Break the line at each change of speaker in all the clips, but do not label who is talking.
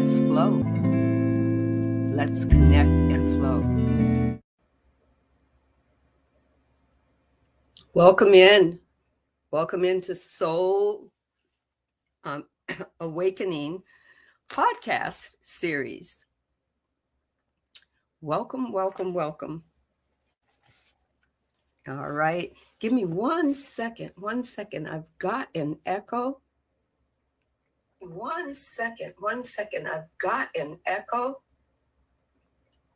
Let's flow. Let's connect and flow. Welcome in. Welcome into Soul Awakening podcast series. Welcome, welcome, welcome. All right. Give me 1 second. 1 second. I've got an echo. 1 second. 1 second. I've got an echo.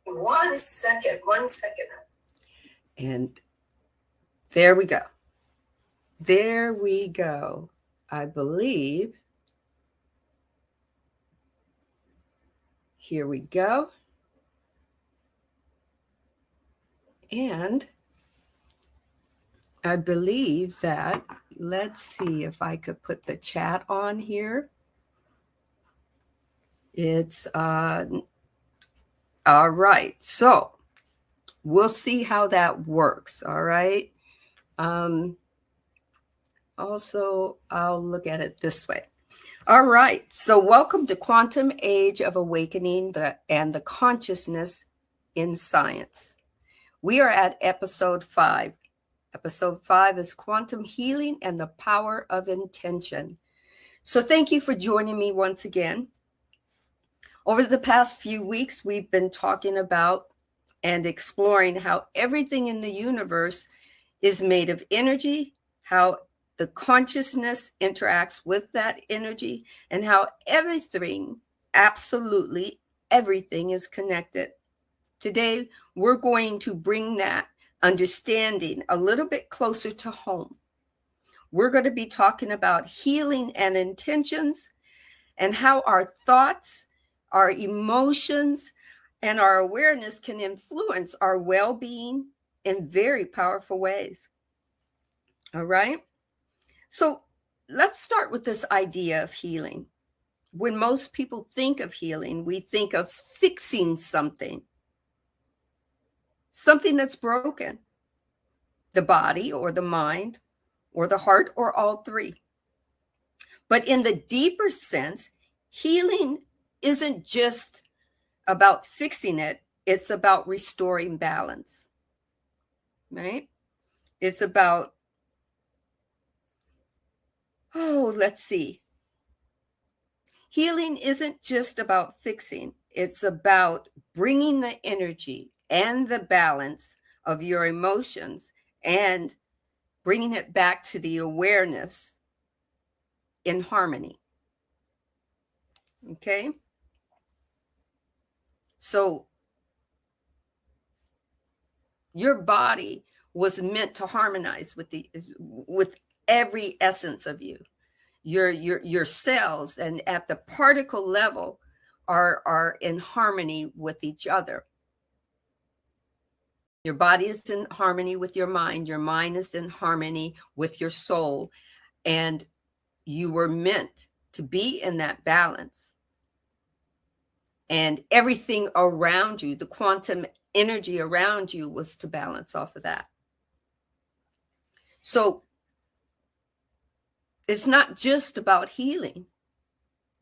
1 second. 1 second. And there we go. There we go. I believe. Here we go. And I believe that, let's see if I could put the chat on here. It's all right. So we'll see how that works. All right. Also, I'll look at it this way. All right. So welcome to Quantum Age of Awakening and the Consciousness in Science. We are at episode 5. Episode 5 is Quantum Healing and the Power of Intention. So thank you for joining me once again. Over the past few weeks, we've been talking about and exploring how everything in the universe is made of energy, how the consciousness interacts with that energy, and how everything, absolutely everything, is connected. Today, we're going to bring that understanding a little bit closer to home. We're going to be talking about healing and intentions and how our thoughts, our emotions, and our awareness can influence our well-being in very powerful ways. All right. So let's start with this idea of healing. When most people think of healing, we think of fixing something that's broken, the body or the mind or the heart or all three. But in the deeper sense, healing isn't just about fixing it. It's about restoring balance, right? It's about, let's see. Healing isn't just about fixing. It's about bringing the energy and the balance of your emotions and bringing it back to the awareness in harmony. Okay? So your body was meant to harmonize with every essence of you. Your cells and at the particle level are in harmony with each other. Your body is in harmony with your mind. Your mind is in harmony with your soul. And you were meant to be in that balance. And everything around you, the quantum energy around you, was to balance off of that. So it's not just about healing,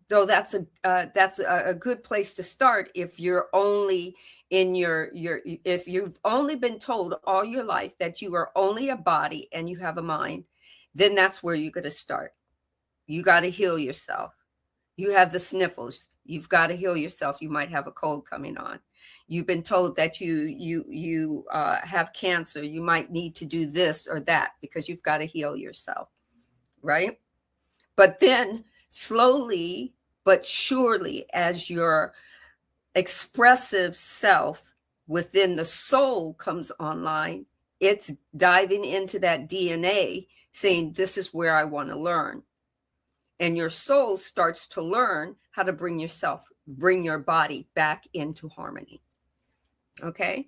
though that's a good place to start if you're only in if you've only been told all your life that you are only a body and you have a mind, then that's where you're going to start. You got to heal yourself. You have the sniffles. You've got to heal yourself. You might have a cold coming on. You've been told that you have cancer. You might need to do this or that because you've got to heal yourself, right? But then slowly but surely, as your expressive self within the soul comes online, it's diving into that DNA saying, this is where I want to learn. And your soul starts to learn how to bring your body back into harmony. Okay?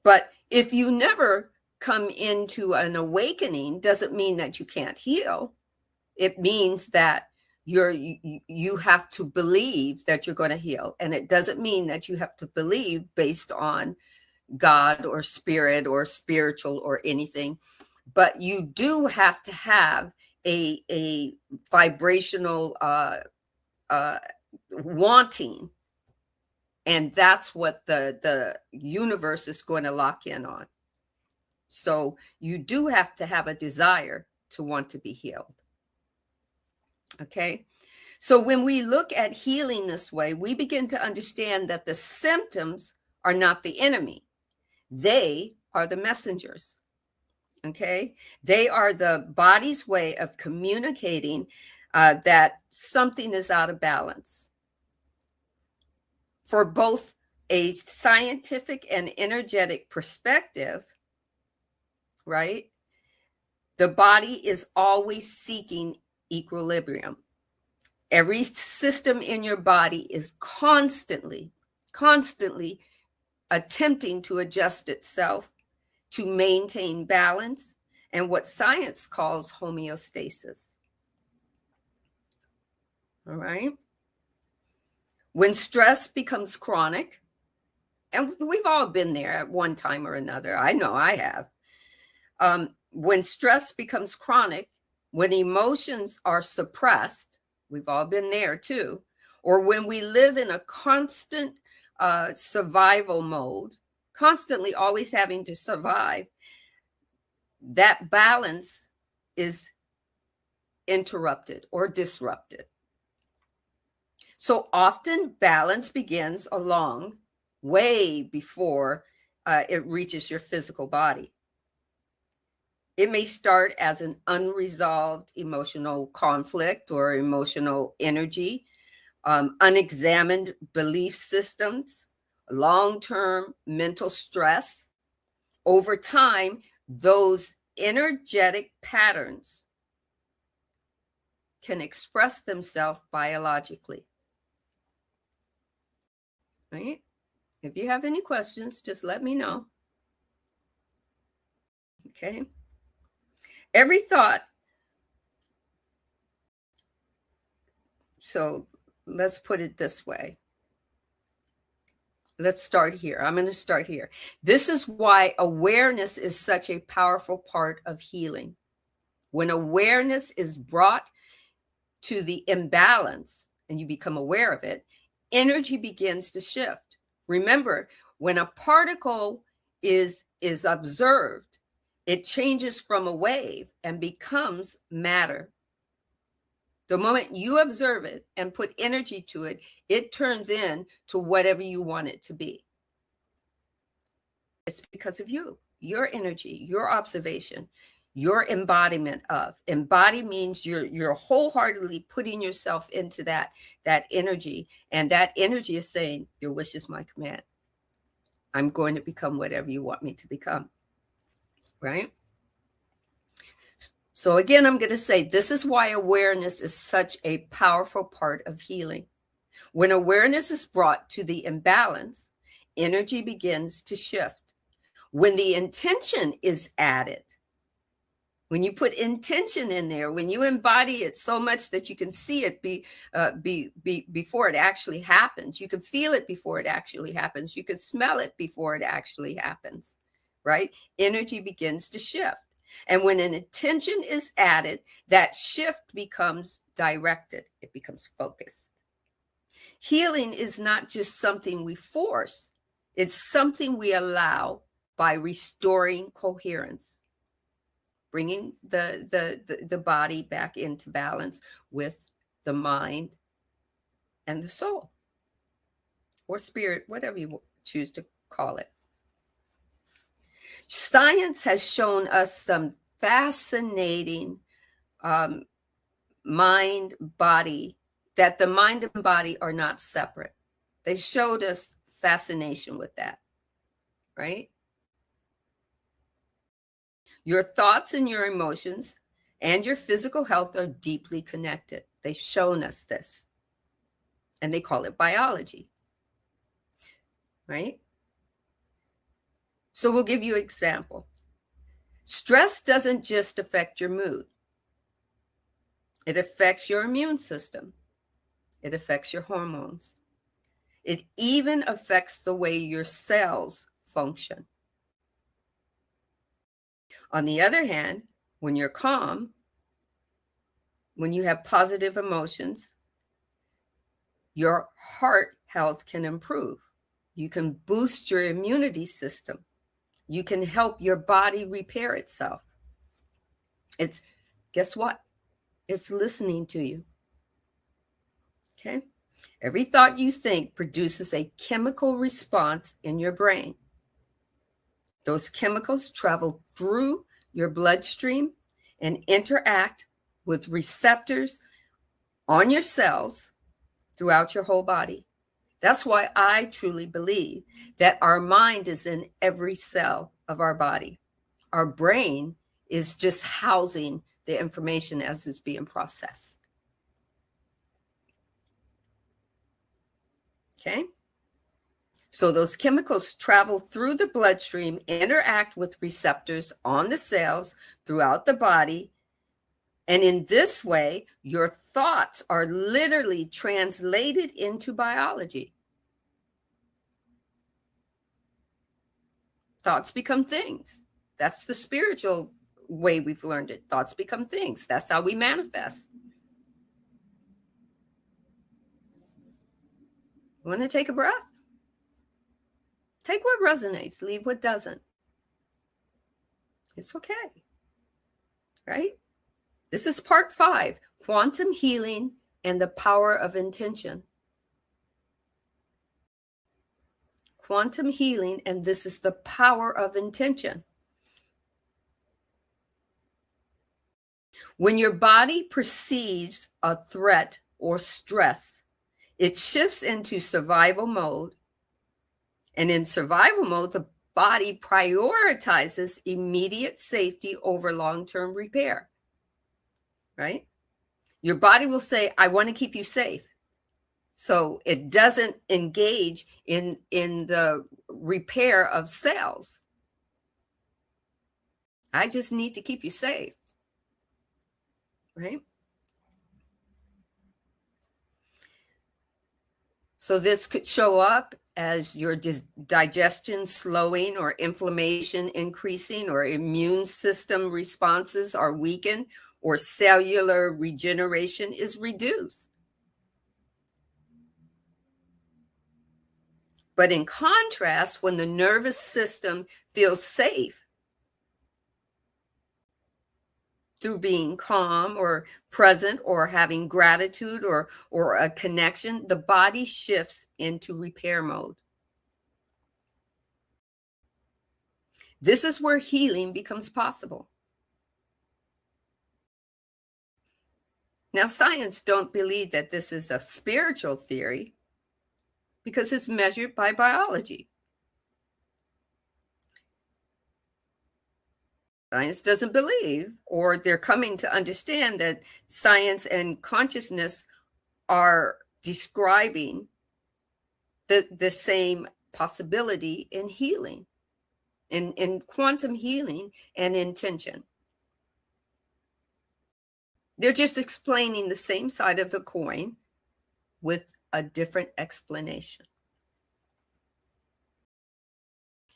But if you never come into an awakening, doesn't mean that you can't heal. It means that you have to believe that you're going to heal. And it doesn't mean that you have to believe based on God or spirit or spiritual or anything. But you do have to have a vibrational wanting. And that's what the universe is going to lock in on. So you do have to have a desire to want to be healed. Okay. So when we look at healing this way, we begin to understand that the symptoms are not the enemy. They are the messengers. Okay. They are the body's way of communicating that something is out of balance. For both a scientific and energetic perspective, right? The body is always seeking equilibrium. Every system in your body is constantly attempting to adjust itself to maintain balance and what science calls homeostasis. All right. When stress becomes chronic, and we've all been there at one time or another. I know I have. When stress becomes chronic, when emotions are suppressed, we've all been there too, or when we live in a constant survival mode, constantly always having to survive, that balance is interrupted or disrupted. So often balance begins along way before it reaches your physical body. It may start as an unresolved emotional conflict or emotional energy, unexamined belief systems, long-term mental stress. Over time, those energetic patterns can express themselves biologically. Right? If you have any questions, just let me know. Okay. Every thought. So let's put it this way. Let's start here. I'm going to start here. This is why awareness is such a powerful part of healing. When awareness is brought to the imbalance and you become aware of it, energy begins to shift. Remember, when a particle is observed, it changes from a wave and becomes matter. The moment you observe it and put energy to it, it turns into whatever you want it to be. It's because of you, your energy, your observation, your embodiment of. Embody means you're wholeheartedly putting yourself into that energy. And that energy is saying, your wish is my command. I'm going to become whatever you want me to become. Right? So again, I'm going to say this is why awareness is such a powerful part of healing. When awareness is brought to the imbalance, energy begins to shift. When the intention is added, when you put intention in there, when you embody it so much that you can see it before it actually happens, you can feel it before it actually happens, you can smell it before it actually happens, right? Energy begins to shift. And when an intention is added, that shift becomes directed. It becomes focused. Healing is not just something we force. It's something we allow by restoring coherence, bringing the body back into balance with the mind and the soul or spirit, whatever you choose to call it. Science has shown us some fascinating mind-body, that the mind and body are not separate. They showed us fascination with that, right? Your thoughts and your emotions and your physical health are deeply connected. They've shown us this, and they call it biology, right? So we'll give you an example. Stress doesn't just affect your mood. It affects your immune system. It affects your hormones. It even affects the way your cells function. On the other hand, when you're calm, when you have positive emotions, Your heart health can improve. You can boost your immunity system. You can help your body repair itself. Guess what? It's listening to you. Okay? Every thought you think produces a chemical response in your brain. Those chemicals travel through your bloodstream and interact with receptors on your cells throughout your whole body. That's why I truly believe that our mind is in every cell of our body. Our brain is just housing the information as it's being processed. Okay? So those chemicals travel through the bloodstream, interact with receptors on the cells throughout the body. And in this way, your thoughts are literally translated into biology. Thoughts become things. That's the spiritual way we've learned it. Thoughts become things. That's how we manifest. Want to take a breath? Take what resonates, leave what doesn't. It's okay. Right? This is part 5, quantum healing and the power of intention. Quantum healing, and this is the power of intention. When your body perceives a threat or stress, it shifts into survival mode. And in survival mode, the body prioritizes immediate safety over long-term repair. Right? Your body will say, I want to keep you safe. So it doesn't engage in the repair of cells. I just need to keep you safe. Right? So this could show up as your digestion slowing or inflammation increasing or immune system responses are weakened or cellular regeneration is reduced. But in contrast, when the nervous system feels safe through being calm or present or having gratitude or a connection, the body shifts into repair mode. This is where healing becomes possible. Now, science don't believe that this is a spiritual theory because it's measured by biology. Science doesn't believe, or they're coming to understand that science and consciousness are describing the same possibility in healing, in quantum healing and intention. They're just explaining the same side of the coin with a different explanation.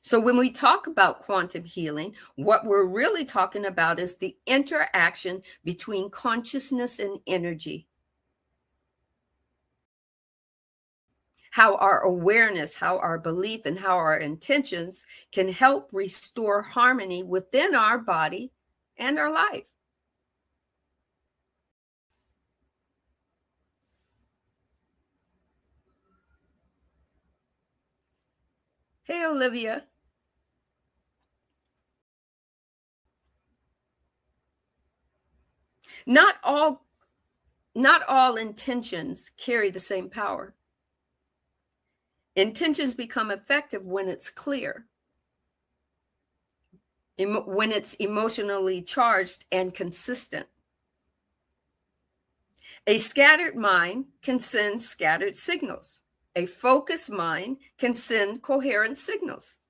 So when we talk about quantum healing, what we're really talking about is the interaction between consciousness and energy. How our awareness, how our belief, and how our intentions can help restore harmony within our body and our life. Hey, Olivia. Not all intentions carry the same power. Intentions become effective when it's clear, when it's emotionally charged and consistent. A scattered mind can send scattered signals. A focused mind can send coherent signals.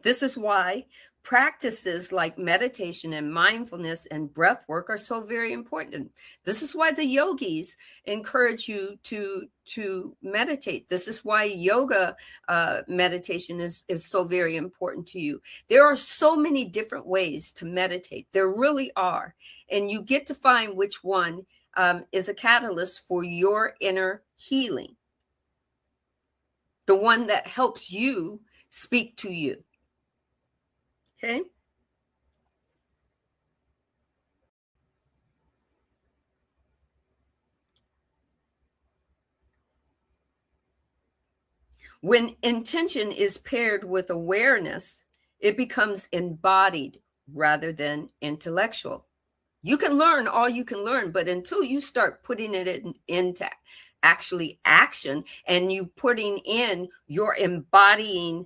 This is why practices like meditation and mindfulness and breath work are so very important. This is why the yogis encourage you to meditate. This is why yoga meditation is so very important to you. There are so many different ways to meditate. There really are. And you get to find which one is a catalyst for your inner healing. The one that helps you speak to you. Okay. When intention is paired with awareness, it becomes embodied rather than intellectual. You can learn all you can learn, but until you start putting it into actually action and you putting in your embodying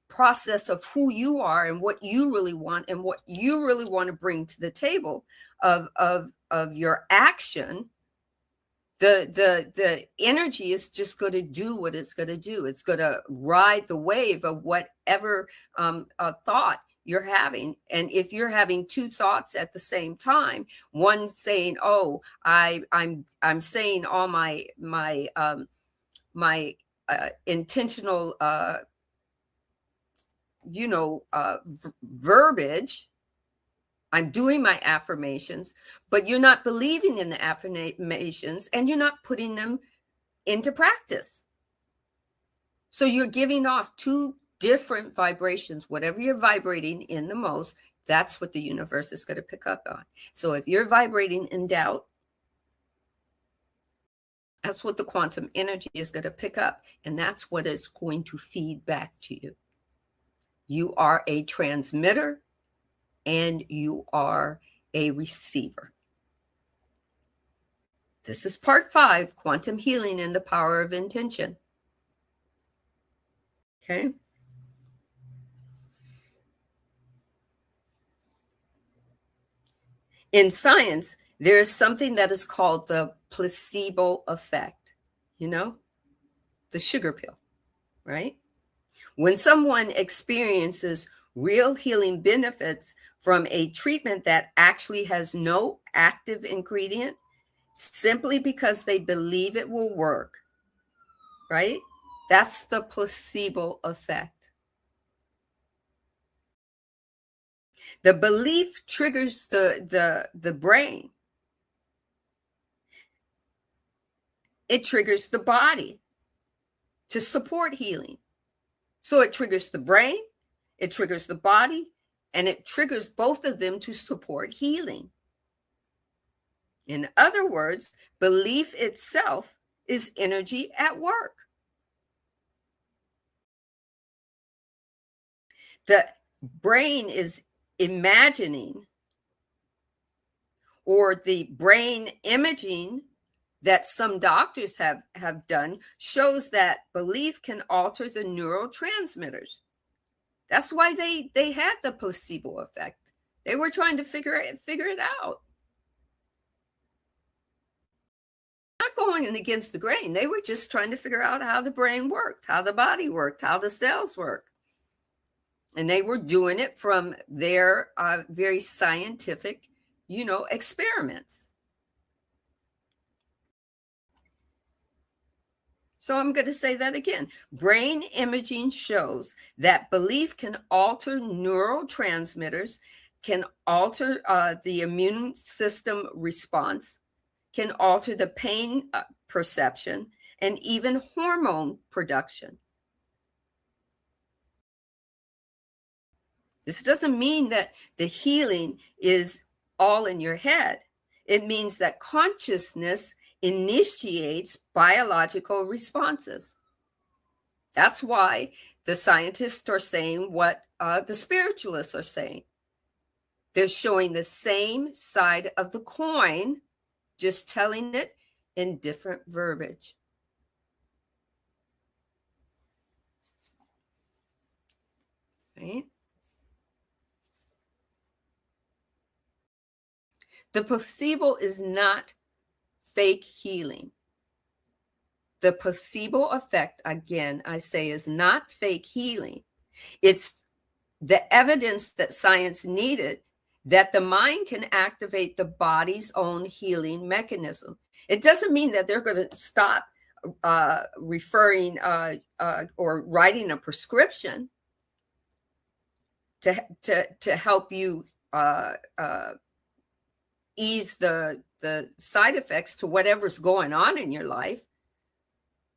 process of who you are and what you really want and what you really want to bring to the table of your action, the energy is just going to do what it's going to do. It's going to ride the wave of whatever thought you're having. And if you're having two thoughts at the same time, one saying, "Oh, I'm saying all my intentional verbiage. I'm doing my affirmations," but you're not believing in the affirmations and you're not putting them into practice. So you're giving off two different vibrations. Whatever you're vibrating in the most, that's what the universe is going to pick up on. So if you're vibrating in doubt, that's what the quantum energy is going to pick up. And that's what it's going to feed back to you. You are a transmitter and you are a receiver. This is part 5, quantum healing and the power of intention. Okay. In science, there is something that is called the placebo effect, the sugar pill, right? When someone experiences real healing benefits from a treatment that actually has no active ingredient, simply because they believe it will work, right? That's the placebo effect. The belief triggers the brain. It triggers the body to support healing. So it triggers the brain, it triggers the body, and it triggers both of them to support healing. In other words, belief itself is energy at work. The brain is imagining, or the brain imaging that some doctors have done shows that belief can alter the neurotransmitters. That's why they had the placebo effect. They were trying to figure it out. Not going against the grain. They were just trying to figure out how the brain worked, how the body worked, how the cells work. And they were doing it from their very scientific, experiments. So I'm going to say that again. Brain imaging shows that belief can alter neurotransmitters, can alter the immune system response, can alter the pain perception, and even hormone production. This doesn't mean that the healing is all in your head. It means that consciousness initiates biological responses. That's why the scientists are saying what the spiritualists are saying. They're showing the same side of the coin, just telling it in different verbiage. Right? The placebo is not fake healing. The placebo effect, again, I say, is not fake healing. It's the evidence that science needed that the mind can activate the body's own healing mechanism. It doesn't mean that they're going to stop referring or writing a prescription to help you ease the side effects to whatever's going on in your life.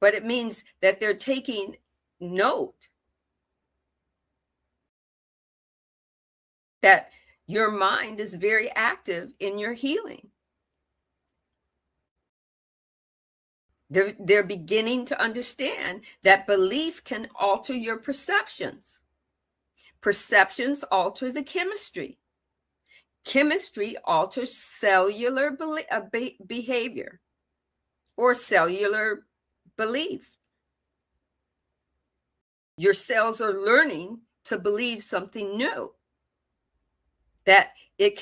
But it means that they're taking note that your mind is very active in your healing. They're beginning to understand that belief can alter your perceptions. Perceptions alter the chemistry. Chemistry alters cellular behavior or cellular belief. Your cells are learning to believe something new. That it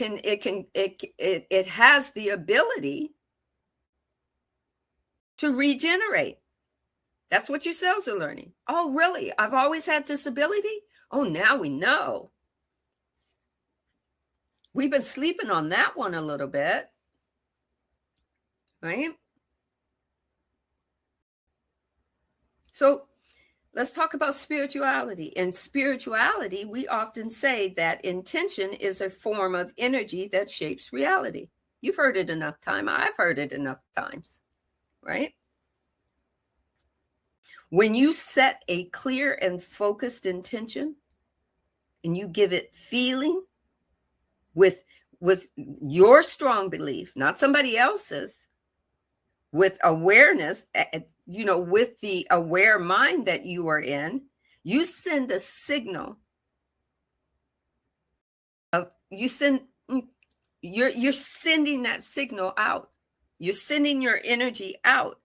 has the ability to regenerate. That's what your cells are learning. Oh, really? I've always had this ability? Oh, now we know. We've been sleeping on that one a little bit, right? So let's talk about spirituality. In spirituality, we often say that intention is a form of energy that shapes reality. You've heard it enough times. I've heard it enough times, right? When you set a clear and focused intention and you give it feeling with your strong belief, not somebody else's, with awareness, with the aware mind that you are in, you send a signal of you're sending that signal out. You're sending your energy out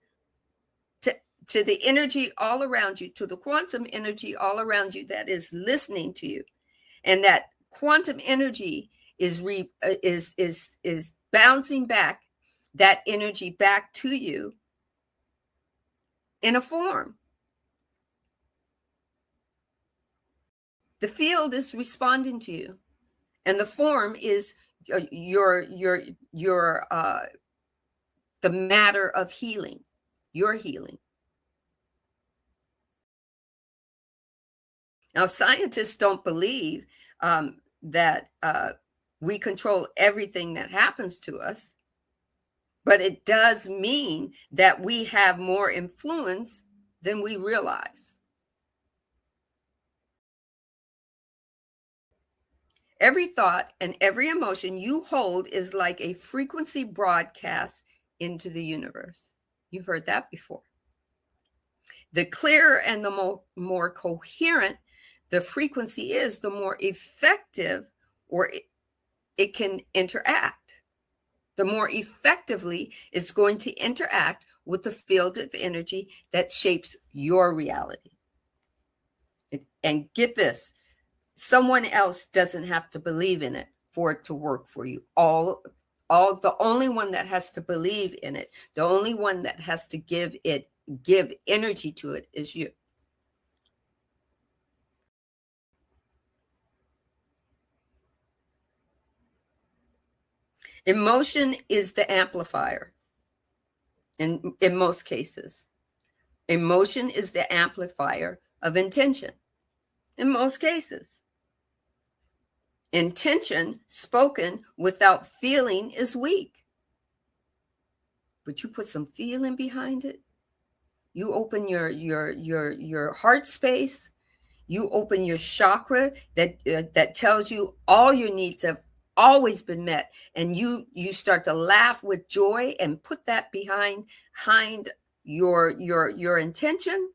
to the energy all around you, to the quantum energy all around you that is listening to you. And that quantum energy is bouncing back that energy back to you in a form. The field is responding to you, and the form is the matter of healing, your healing. Now, scientists don't believe that we control everything that happens to us, but it does mean that we have more influence than we realize. Every thought and every emotion you hold is like a frequency broadcast into the universe. You've heard that before. The clearer and the more coherent the frequency is, the more effective it can interact. The more effectively it's going to interact with the field of energy that shapes your reality. And get this, someone else doesn't have to believe in it for it to work for you. The only one that has to believe in it, the only one that has to give energy to it is you. Emotion is the amplifier in most cases. Emotion is the amplifier of intention in most cases. Intention spoken without feeling is weak. But you put some feeling behind it. You open your heart space. You open your chakra that tells you all your needs have always been met, and you start to laugh with joy and put that behind your intention.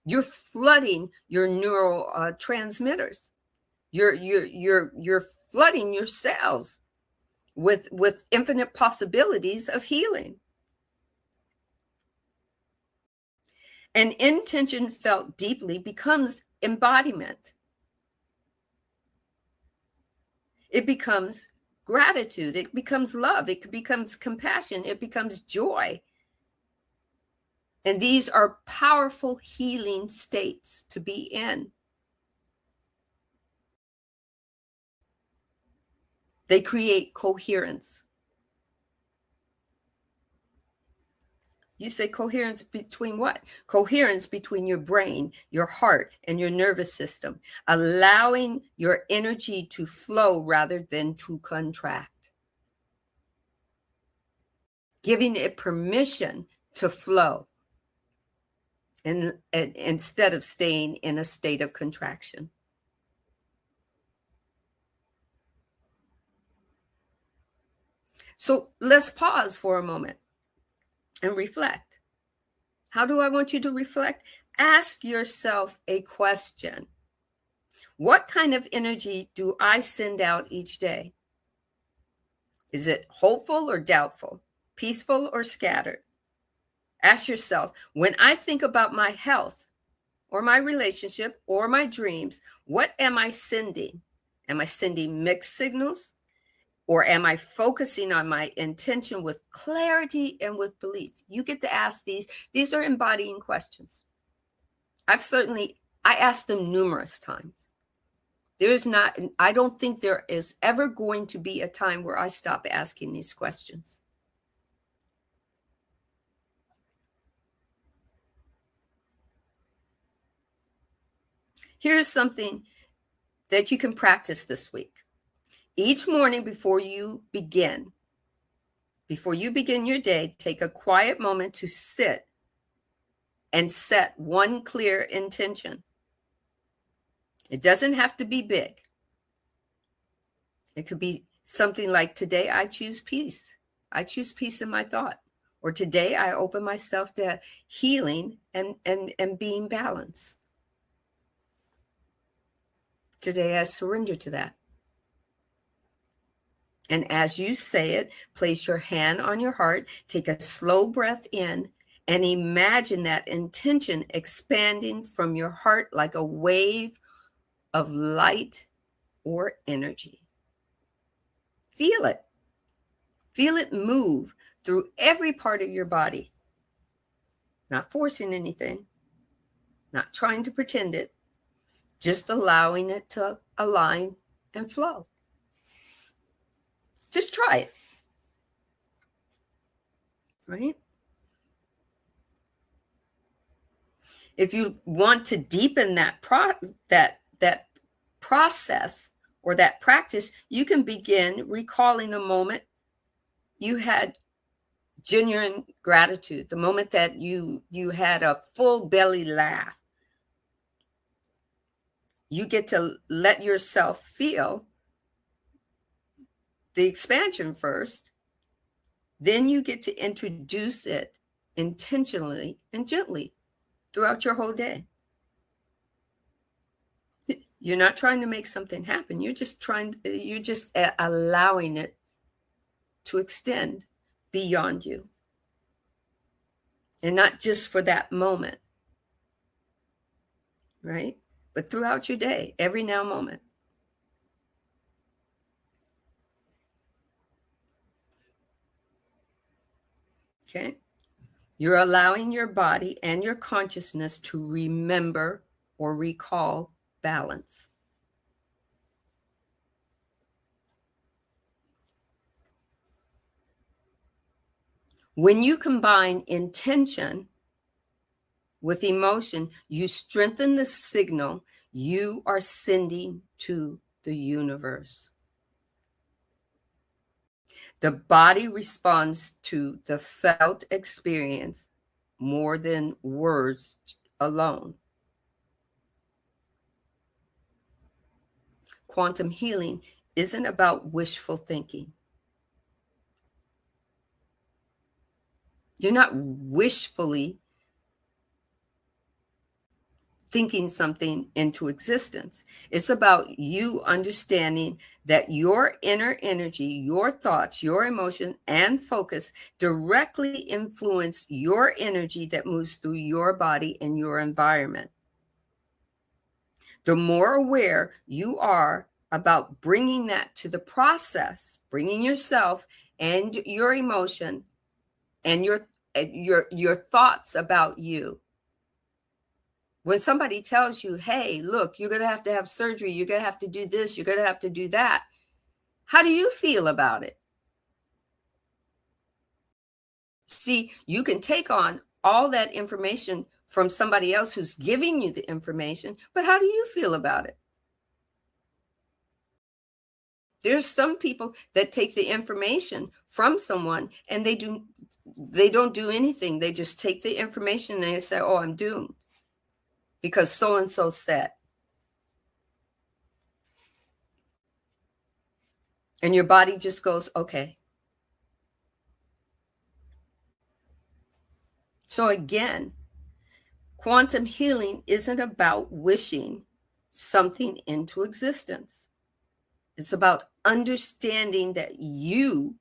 You're flooding your neural transmitters. You're flooding your cells with infinite possibilities of healing. And intention felt deeply becomes embodiment. It becomes gratitude. It becomes love. It becomes compassion. It becomes joy. And these are powerful healing states to be in. They create coherence. You say coherence between what? Coherence between your brain, your heart, and your nervous system, allowing your energy to flow rather than to contract, giving it permission to flow and instead of staying in a state of contraction. So let's pause for a moment and reflect. How do I want you to reflect? Ask yourself a question. What kind of energy do I send out each day? Is it hopeful or doubtful? Peaceful or scattered? Ask yourself, when I think about my health or my relationship or my dreams, what am I sending? Am I sending mixed signals? Or am I focusing on my intention with clarity and with belief? You get to ask these. These are embodying questions. I asked them numerous times. I don't think there is ever going to be a time where I stop asking these questions. Here's something that you can practice this week. Each morning before you begin your day, take a quiet moment to sit and set one clear intention. It doesn't have to be big. It could be something like, today I choose peace. I choose peace in my thought. Or today I open myself to healing and being balanced. Today I surrender to that. And as you say it, place your hand on your heart, take a slow breath in, and imagine that intention expanding from your heart like a wave of light or energy. Feel it. Feel it move through every part of your body. Not forcing anything, not trying to pretend it, just allowing it to align and flow. Just try it. Right? If you want to deepen that process or that practice, you can begin recalling a moment you had genuine gratitude, the moment that you had a full belly laugh. You get to let yourself feel the expansion first. Then you get to introduce it intentionally and gently throughout your whole day. You're not trying to make something happen. You're just allowing it to extend beyond you. And not just for that moment, right? But throughout your day, every now moment. Okay? You're allowing your body and your consciousness to remember or recall balance. When you combine intention with emotion, you strengthen the signal you are sending to the universe. The body responds to the felt experience more than words alone. Quantum healing isn't about wishful thinking. You're not wishfully thinking something into existence. It's about you understanding that your inner energy, your thoughts, your emotion, and focus directly influence your energy that moves through your body and your environment. The more aware you are about bringing that to the process, bringing yourself and your emotion and your thoughts about you. When somebody tells you, hey, look, you're going to have surgery, you're going to have to do this, you're going to have to do that, How do you feel about it? See, you can take on all that information from somebody else who's giving you the information, but how do you feel about it? There's some people that take the information from someone and they don't do anything. They just take the information and they say, "Oh, I'm doomed because so and so said." And your body just goes, "Okay." So again, quantum healing isn't about wishing something into existence. It's about understanding that you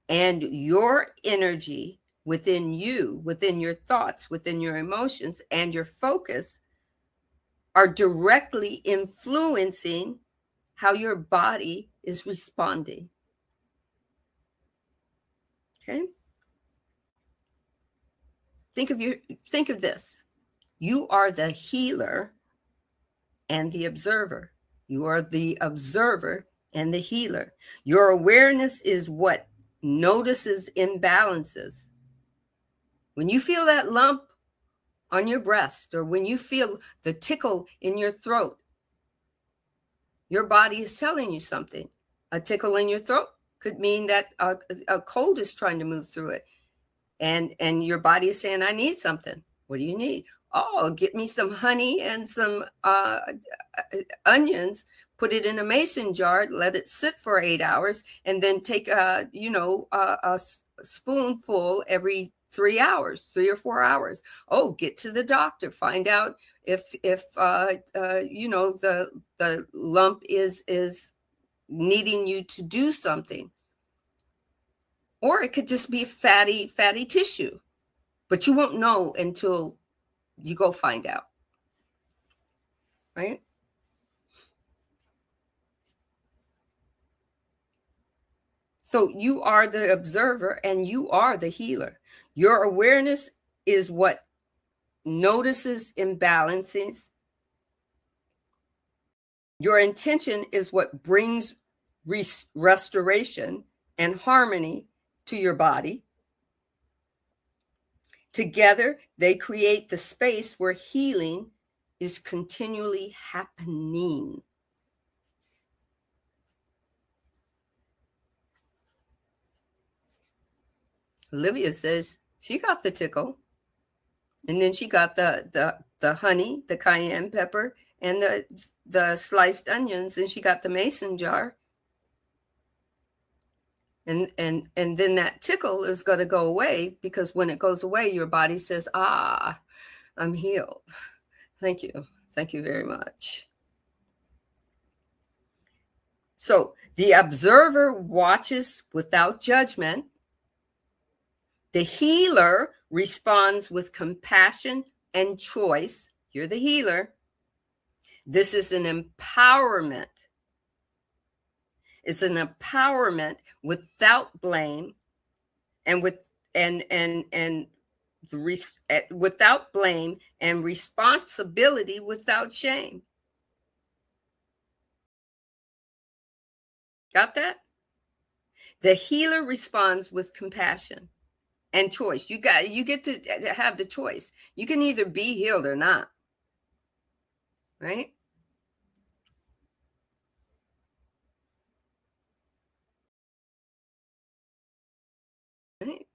and your energy within you, within your thoughts, within your emotions, and your focus are directly influencing how your body is responding. Okay? Think of this. You are the healer and the observer. You are the observer and the healer. Your awareness is what notices imbalances. When you feel that lump on your breast, or when you feel the tickle in your throat, your body is telling you something. A tickle in your throat could mean that a cold is trying to move through it. And your body is saying, I need something. What do you need? Oh, get me some honey and some onions, put it in a mason jar, let it sit for 8 hours, and then take a spoonful every 3 hours, 3 or 4 hours. Oh, get to the doctor, find out if the lump is needing you to do something. Or it could just be fatty tissue, but you won't know until you go find out, right? So you are the observer and you are the healer. Your awareness is what notices imbalances. Your intention is what brings restoration and harmony to your body. Together, they create the space where healing is continually happening. Olivia says she got the tickle, and then she got the honey, the cayenne pepper, and the sliced onions, and she got the mason jar. And then that tickle is going to go away, because when it goes away, your body says, "Ah, I'm healed. Thank you. Thank you very much." So the observer watches without judgment. The healer responds with compassion and choice. You're the healer. This is an empowerment. It's an empowerment without blame, and without blame, and responsibility without shame. Got that? The healer responds with compassion and choice. You get to have the choice. You can either be healed or not, right? Right.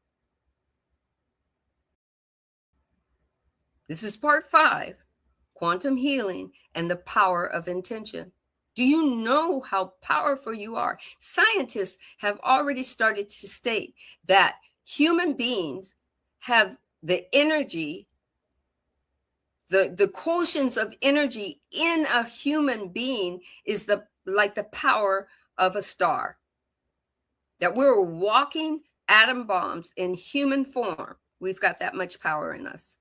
This is part 5, quantum healing and the power of intention. Do you know how powerful you are? Scientists have already started to state that human beings have the energy, the quotients of energy in a human being is like the power of a star. That we're walking atom bombs in human form. We've got that much power in us.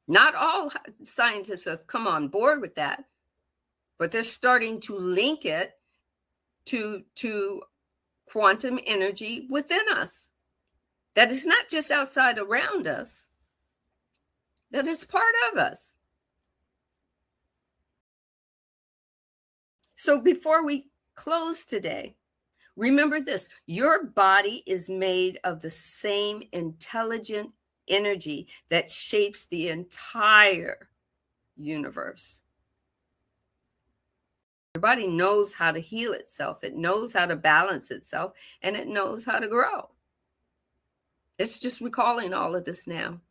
Not all scientists have come on board with that, but they're starting to link it to quantum energy within us. That is not just outside around us, that is part of us. So before we close today, remember this: your body is made of the same intelligent energy that shapes the entire universe. Your body knows how to heal itself, it knows how to balance itself, and it knows how to grow. It's just recalling all of this now.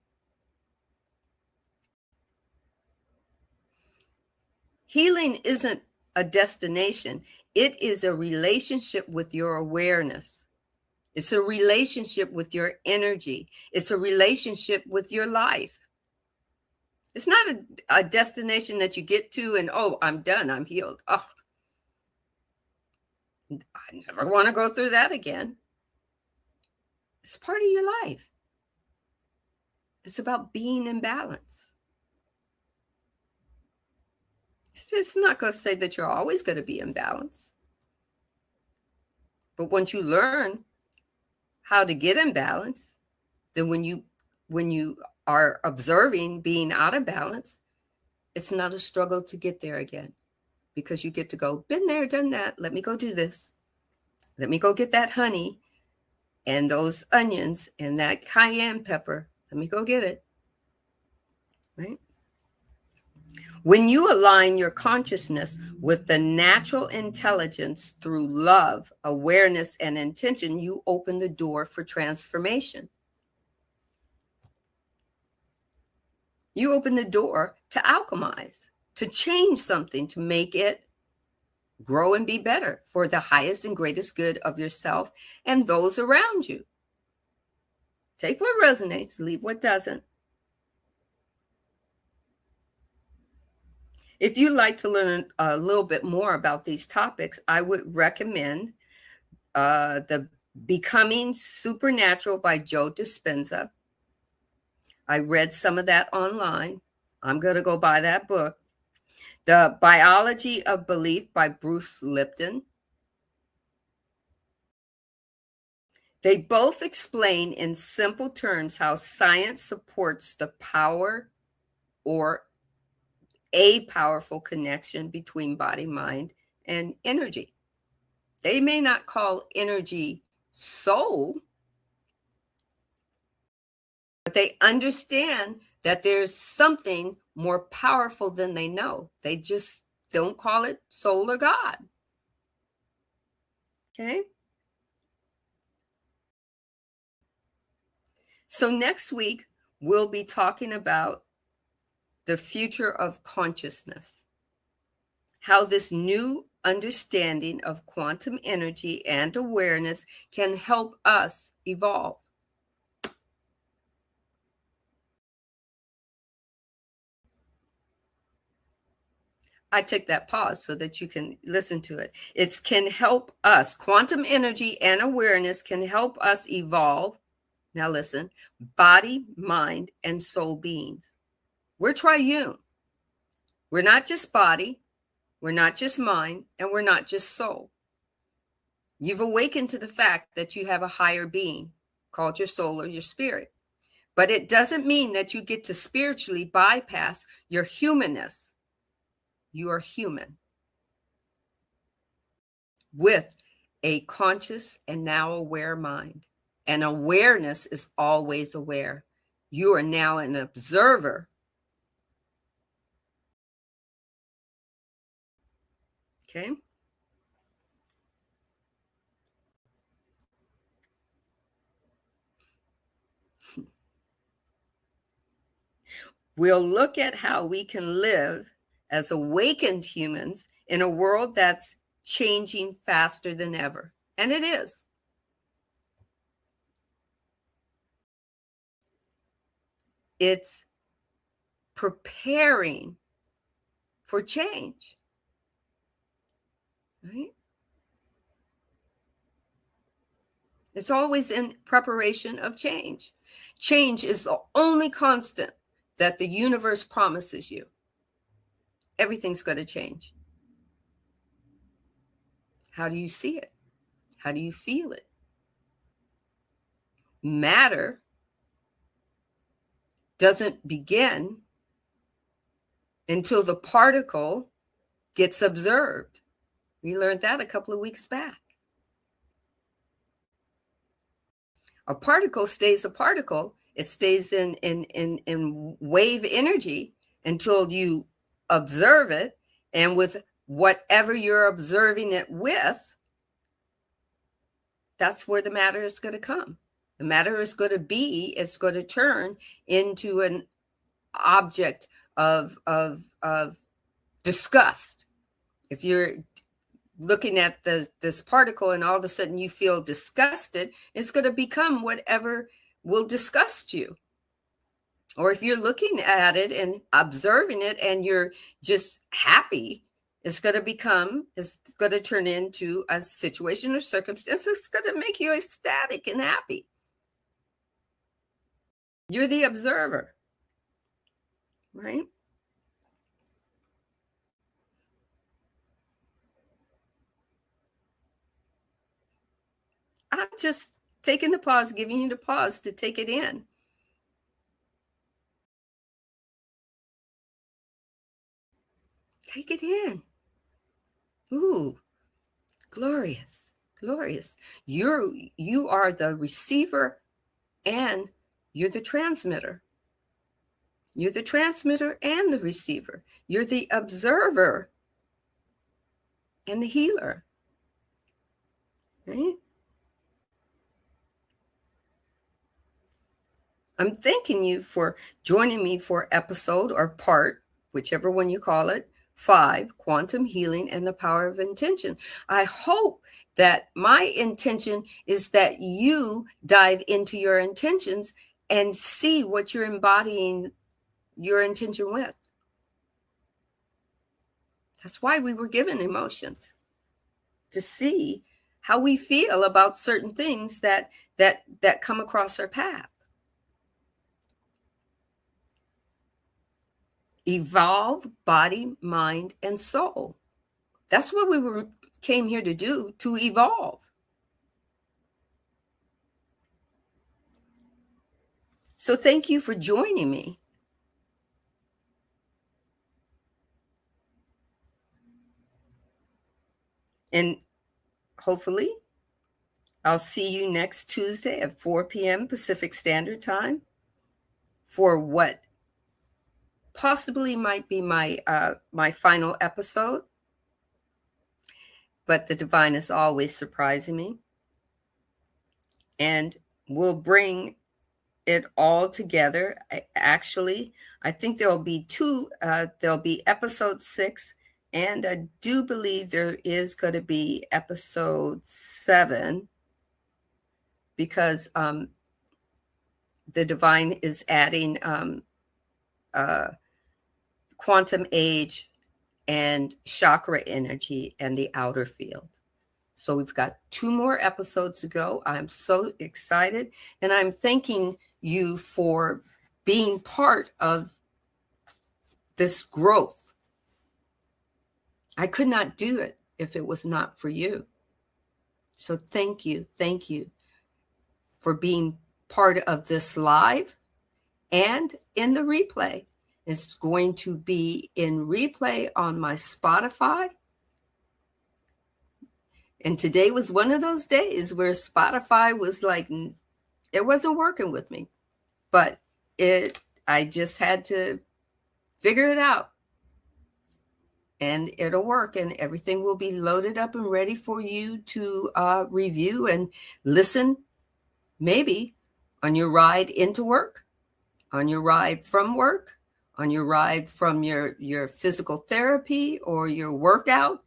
Healing isn't a destination, it is a relationship with your awareness. It's a relationship with your energy. It's a relationship with your life. It's not a destination that you get to and, oh, I'm done, I'm healed. Oh, I never want to go through that again. It's part of your life. It's about being in balance. It's not going to say that you're always going to be in balance. But once you learn how to get in balance, then when you are observing being out of balance, it's not a struggle to get there again, because you get to go, been there, done that. Let me go do this. Let me go get that honey and those onions and that cayenne pepper. Let me go get it. Right? When you align your consciousness with the natural intelligence through love, awareness, and intention, you open the door for transformation. You open the door to alchemize, to change something, to make it grow and be better for the highest and greatest good of yourself and those around you. Take what resonates, leave what doesn't. If you'd like to learn a little bit more about these topics, I would recommend the Becoming Supernatural by Joe Dispenza. I read some of that online. I'm going to go buy that book. The Biology of Belief by Bruce Lipton. They both explain in simple terms how science supports the power or a powerful connection between body, mind, and energy. They may not call energy soul, but they understand that there's something more powerful than they know. They just don't call it soul or God. Okay? So next week, we'll be talking about the future of consciousness, how this new understanding of quantum energy and awareness can help us evolve. I took that pause so that you can listen to it. It can help us. Quantum energy and awareness can help us evolve. Now listen, body, mind, and soul beings. We're triune. We're not just body, we're not just mind, and we're not just soul. You've awakened to the fact that you have a higher being called your soul or your spirit. But it doesn't mean that you get to spiritually bypass your humanness. You are human with a conscious and now aware mind. And awareness is always aware. You are now an observer. Okay? We'll look at how we can live as awakened humans in a world that's changing faster than ever. And it is. It's preparing for change. Right? It's always in preparation of change. Change is the only constant that the universe promises you. Everything's going to change. How do you see it? How do you feel it? Matter doesn't begin until the particle gets observed. We learned that a couple of weeks back. A particle stays a particle. It stays in wave energy until you observe it. And with whatever you're observing it with, that's where the matter is going to come. The matter is going to be, it's going to turn into an object of disgust. If you're looking at this particle and all of a sudden you feel disgusted, it's going to become whatever will disgust you. Or if you're looking at it and observing it and you're just happy, it's going to turn into a situation or circumstance that's going to make you ecstatic and happy. You're the observer, right? I'm just taking the pause, giving you the pause to take it in. Take it in. Ooh, glorious, glorious. You are the receiver and you're the transmitter. You're the transmitter and the receiver. You're the observer and the healer, right? I'm thanking you for joining me for episode or part, whichever one you call it, 5, Quantum Healing and the Power of Intention. I hope that my intention is that you dive into your intentions and see what you're embodying your intention with. That's why we were given emotions, to see how we feel about certain things that come across our path. Evolve body, mind, and soul. That's what we came here to do, to evolve. So thank you for joining me. And hopefully I'll see you next Tuesday at 4 p.m. Pacific Standard Time for what possibly might be my final episode. But the divine is always surprising me. And we'll bring it all together. I think there'll be there'll be episode 6. And I do believe there is going to be episode 7 because the divine is adding quantum age and chakra energy and the outer field. So we've got 2 more episodes to go. I'm so excited. And I'm thanking you for being part of this growth. I could not do it if it was not for you. So thank you for being part of this live and in the replay. It's going to be in replay on my Spotify. And today was one of those days where Spotify was like, it wasn't working with me. But I just had to figure it out. And it'll work, and everything will be loaded up and ready for you to review and listen, maybe on your ride into work, on your ride from work, on your ride from your physical therapy or your workout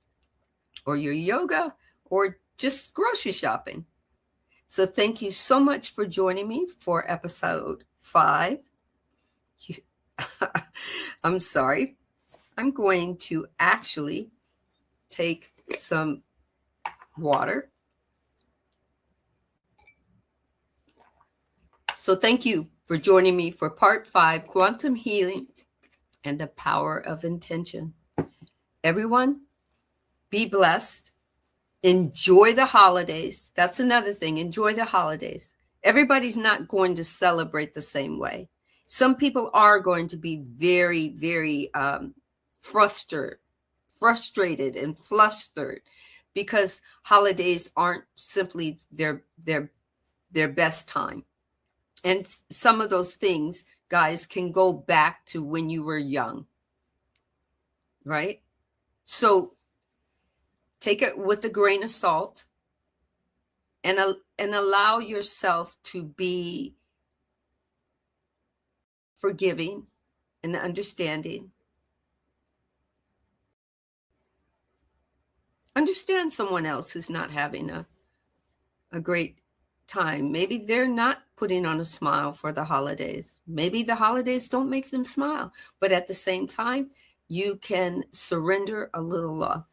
or your yoga or just grocery shopping. So thank you so much for joining me for episode 5. I'm sorry. I'm going to actually take some water. So thank you for joining me for part 5, Quantum Healing and the Power of Intention. Everyone, be blessed. Enjoy the holidays. That's another thing. Enjoy the holidays. Everybody's not going to celebrate the same way. Some people are going to be very, very frustrated and flustered because holidays aren't simply their best time. And some of those things, guys, can go back to when you were young, right? So take it with a grain of salt, and allow yourself to be forgiving and understanding. Understand someone else who's not having a great time. Maybe they're not putting on a smile for the holidays. Maybe the holidays don't make them smile, but at the same time, you can surrender a little love.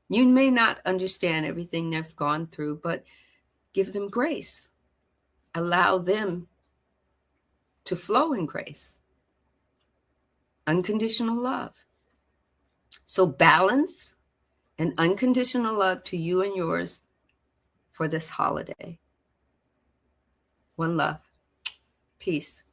You may not understand everything they've gone through, but give them grace. Allow them to flow in grace. Unconditional love. So balance and unconditional love to you and yours for this holiday. One love. Peace.